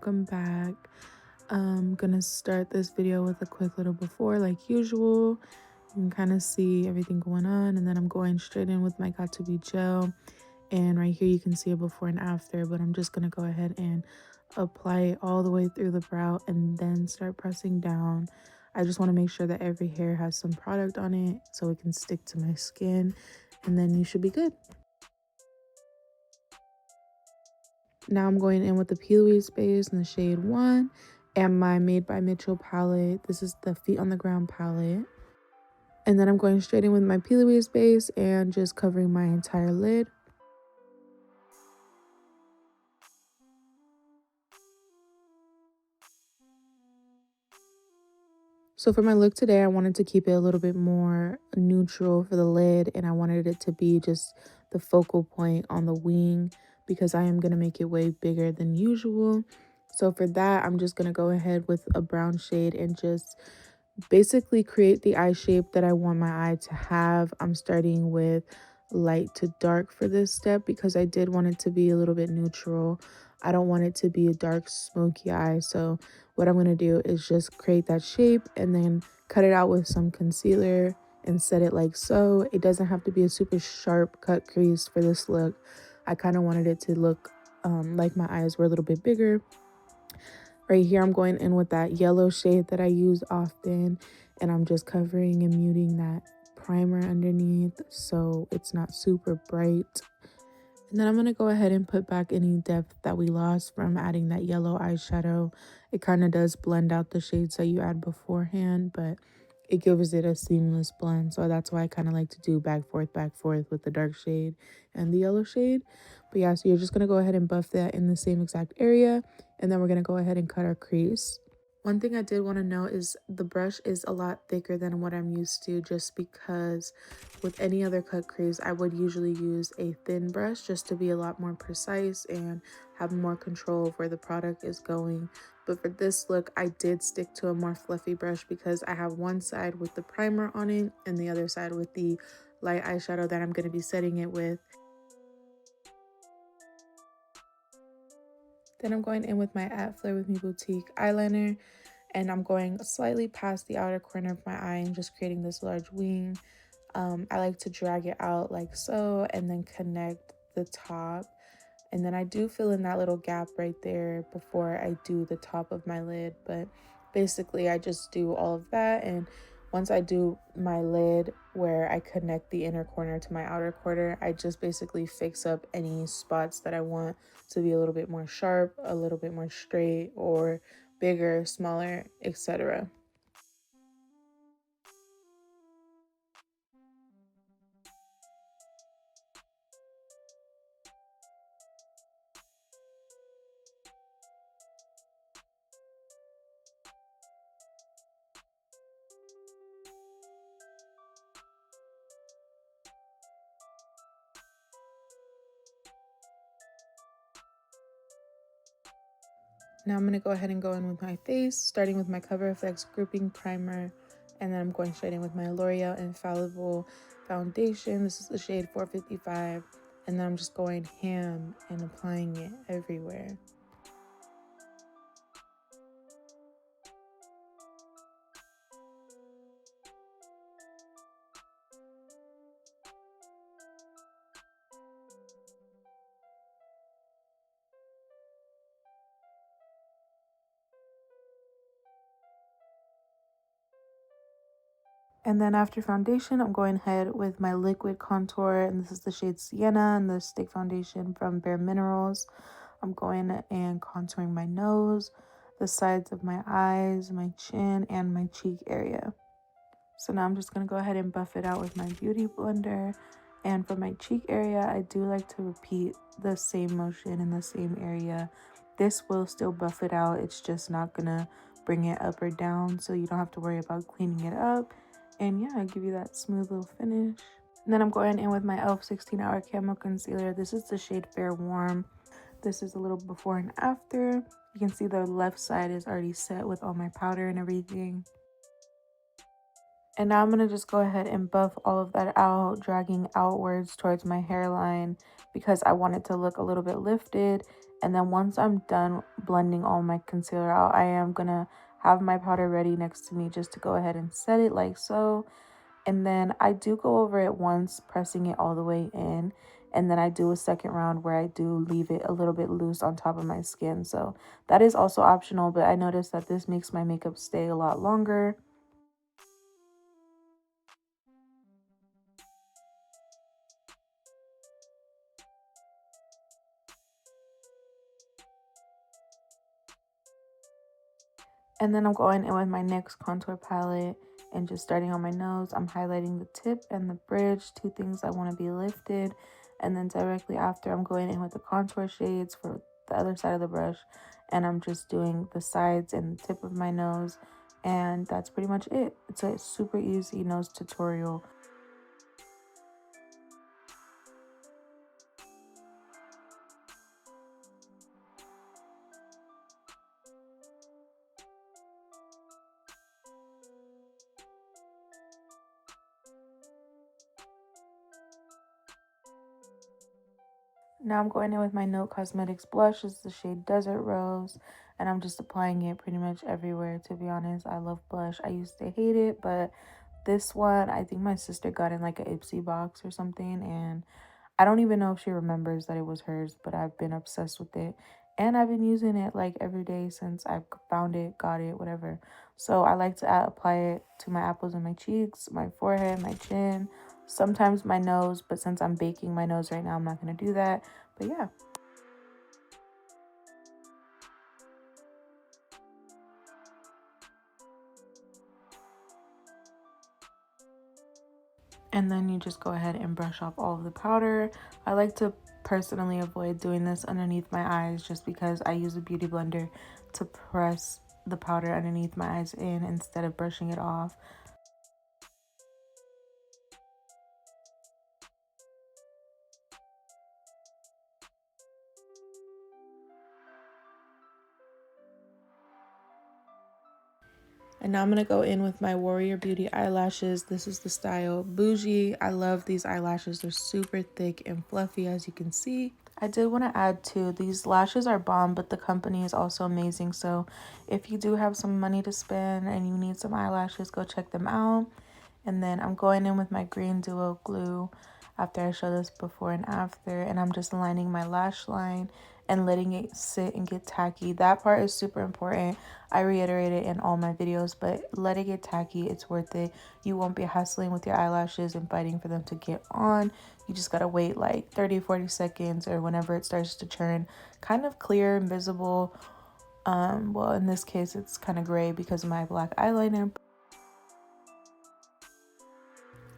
welcome back. I'm gonna start this video with a quick little before like usual. You can kind of see everything going on, and then I'm going straight in with my got to be gel, and right here you can see a before and after, but I'm just gonna go ahead and apply it all the way through the brow and then start pressing down. I just want to make sure that every hair has some product on it so it can stick to my skin, and then you should be good. Now I'm going in with the Peel Space in the shade 1 and my Made by Mitchell palette. This is the Feet on the Ground palette. And then I'm going straight in with my Peel Space and just covering my entire lid. So for my look today, I wanted to keep it a little bit more neutral for the lid, and I wanted it to be just the focal point on the wing because I am going to make it way bigger than usual. So for that, I'm just going to go ahead with a brown shade and just basically create the eye shape that I want my eye to have. I'm starting with light to dark for this step because I did want it to be a little bit neutral. I don't want it to be a dark smoky eye. So what I'm going to do is just create that shape and then cut it out with some concealer and set it like so. It doesn't have to be a super sharp cut crease for this look. I kind of wanted it to look like my eyes were a little bit bigger. Right here, I'm going in with that yellow shade that I use often, and I'm just covering and muting that primer underneath so it's not super bright. And then I'm going to go ahead and put back any depth that we lost from adding that yellow eyeshadow. It kind of does blend out the shades that you add beforehand, but it gives it a seamless blend. So that's why I kind of like to do back forth with the dark shade and the yellow shade. But yeah, so you're just going to go ahead and buff that in the same exact area. And then we're going to go ahead and cut our crease. One thing I did want to note is the brush is a lot thicker than what I'm used to, just because with any other cut crease, I would usually use a thin brush just to be a lot more precise and have more control of where the product is going. But for this look, I did stick to a more fluffy brush because I have one side with the primer on it and the other side with the light eyeshadow that I'm going to be setting it with. Then I'm going in with my At Flare With Me Boutique eyeliner, and I'm going slightly past the outer corner of my eye and just creating this large wing. I like to drag it out like so and then connect the top. And then I do fill in that little gap right there before I do the top of my lid. But basically, I just do all of that. And once I do my lid where I connect the inner corner to my outer corner, I just basically fix up any spots that I want to be a little bit more sharp, a little bit more straight, or bigger, smaller, etc. Now I'm going to go ahead and go in with my face, starting with my Cover FX Gripping Primer, and then I'm going straight in with my L'Oreal Infallible Foundation. This is the shade 455, and then I'm just going ham and applying it everywhere. And then after foundation, I'm going ahead with my liquid contour, and this is the shade Sienna and the stick foundation from Bare Minerals. I'm going and contouring my nose, the sides of my eyes, my chin, and my cheek area. So now I'm just going to go ahead and buff it out with my beauty blender. And for my cheek area, I do like to repeat the same motion in the same area. This will still buff it out. It's just not going to bring it up or down, so you don't have to worry about cleaning it up. And yeah, I give you that smooth little finish. And then I'm going in with my e.l.f. 16-Hour Camo Concealer. This is the shade Fair Warm. This is a little before and after. You can see the left side is already set with all my powder and everything. And now I'm going to just go ahead and buff all of that out, dragging outwards towards my hairline because I want it to look a little bit lifted. And then once I'm done blending all my concealer out, I am going to have my powder ready next to me just to go ahead and set it like so. And then I do go over it once, pressing it all the way in. And then I do a second round where I do leave it a little bit loose on top of my skin. So that is also optional, but I noticed that this makes my makeup stay a lot longer. And then I'm going in with my NYX contour palette and just starting on my nose. I'm highlighting the tip and the bridge, two things I want to be lifted. And then directly after, I'm going in with the contour shades for the other side of the brush. And I'm just doing the sides and the tip of my nose. And that's pretty much it. It's a super easy nose tutorial. Now I'm going in with my Note Cosmetics blush. It's the shade Desert Rose. And I'm just applying it pretty much everywhere, to be honest. I love blush. I used to hate it, but this one, I think my sister got in like a Ipsy box or something. And I don't even know if she remembers that it was hers, but I've been obsessed with it. And I've been using it like every day since I found it, got it, whatever. So I like to apply it to my apples and my cheeks, my forehead, my chin, sometimes my nose. But since I'm baking my nose right now, I'm not going to do that. But yeah. And then you just go ahead and brush off all of the powder. I like to personally avoid doing this underneath my eyes just because I use a beauty blender to press the powder underneath my eyes in instead of brushing it off. And now I'm going to go in with my Warrior Beauty eyelashes. This is the style Boujee. I love these eyelashes. They're super thick and fluffy, as you can see. I did want to add too, these lashes are bomb, but the company is also amazing. So if you do have some money to spend and you need some eyelashes, go check them out. And then I'm going in with my green duo glue after I show this before and after. And I'm just lining my lash line and letting it sit and get tacky. That part is super important. I reiterate it in all my videos, but let it get tacky. It's worth it. You won't be hassling with your eyelashes and fighting for them to get on. You just gotta wait like 30-40 seconds or whenever it starts to turn kind of clear and visible. Well, in this case, it's kind of gray because of my black eyeliner.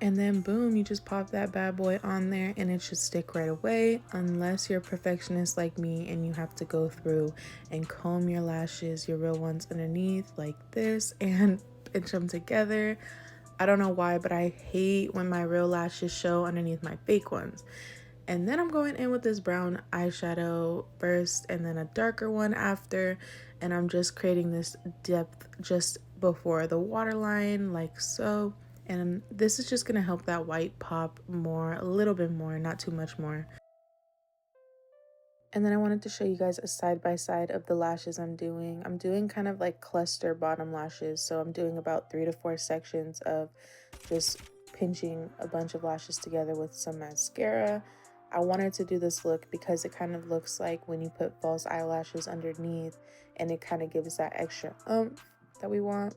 And then boom, you just pop that bad boy on there and it should stick right away, unless you're a perfectionist like me and you have to go through and comb your lashes, your real ones underneath like this, and pinch them together. I don't know why, but I hate when my real lashes show underneath my fake ones. And then I'm going in with this brown eyeshadow first and then a darker one after. And I'm just creating this depth just before the waterline like so. And this is just going to help that white pop more, a little bit more, not too much more. And then I wanted to show you guys a side by side of the lashes I'm doing. I'm doing kind of like cluster bottom lashes. So I'm doing about 3 to 4 sections of just pinching a bunch of lashes together with some mascara. I wanted to do this look because it kind of looks like when you put false eyelashes underneath and it kind of gives that extra oomph that we want.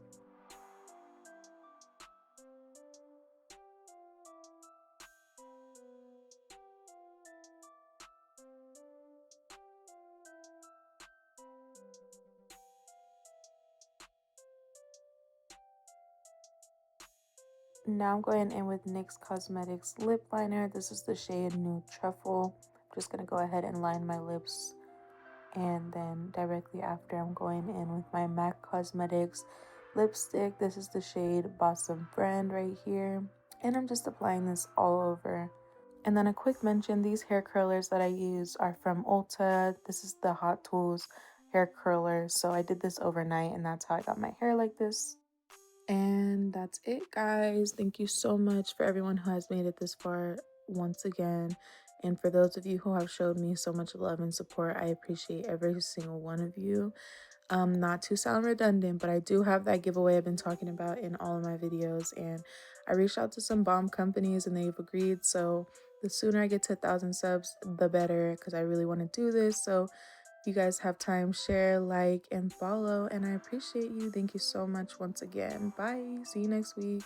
Now I'm going in with NYX Cosmetics lip liner. This is the shade Nude Truffle. I'm just going to go ahead and line my lips. And then directly after, I'm going in with my MAC Cosmetics lipstick. This is the shade Bosom Friend right here. And I'm just applying this all over. And then a quick mention, these hair curlers that I use are from Ulta. This is the Hot Tools hair curler. So I did this overnight and that's how I got my hair like this. And that's it, guys. Thank you so much for everyone who has made it this far once again. And for those of you who have showed me so much love and support, I appreciate every single one of you. Not to sound redundant, but I do have that giveaway I've been talking about in all of my videos. And I reached out to some bomb companies and they've agreed. So the sooner I get to 1,000 subs, the better, because I really want to do this. So if you guys have time, share, like, and follow. And I appreciate you. Thank you so much once again. Bye. See you next week.